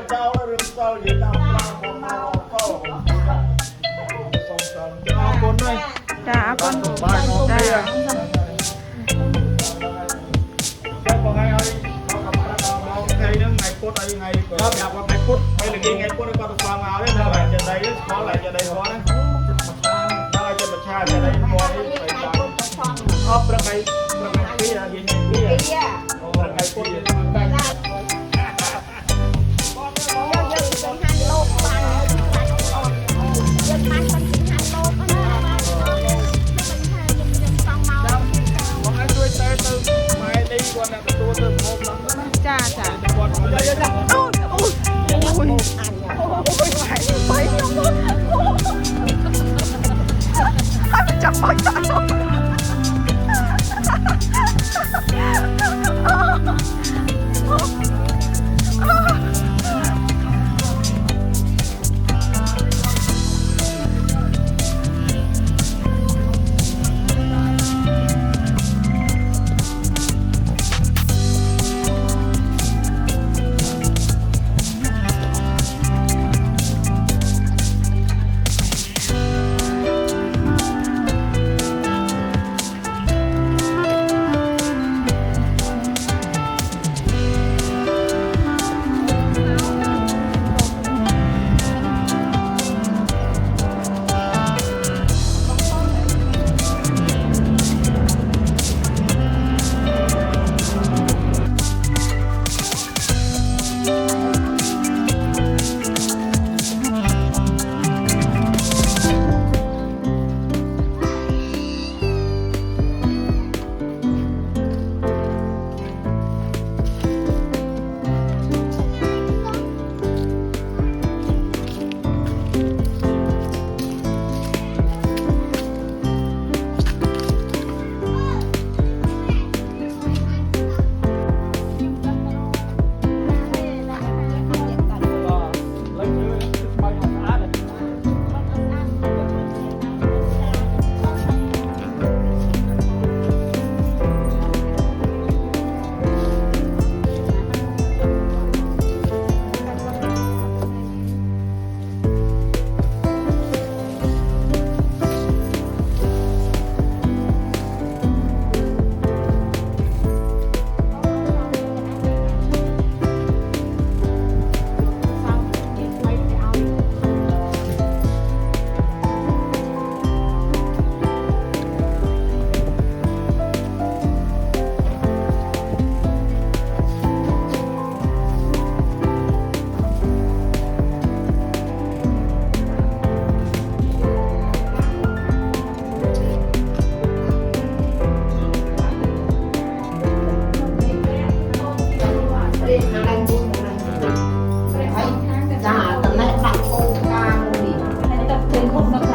เจ้าเรื่องเจ้าอย่าตามตามคนมาเข้าส่งเสริมเอาคนด้วยจ้าคนบ้านน้องเบี้ยแค่บอกไงเอาเขากับพระเรามองใครนึงไงพุทธอะไรไงก็อยากว่าไงพุทธไปหรือไงพุทธก็ต้องฟังเอาได้เท่าไหร่จะได้ขออะไรจะได้ขอนะได้จะประชาจะได้มองให้ไปตามเอาประไงพี่อะยินพี่อะประไงพุทธยินไปจ้าจ้าโอ้ยโอ้ยโอ้ยไปจับไปจ้าจ้าตำแหน่งบักโอกลางนี่ให้ตัดเส้นผมนะคะ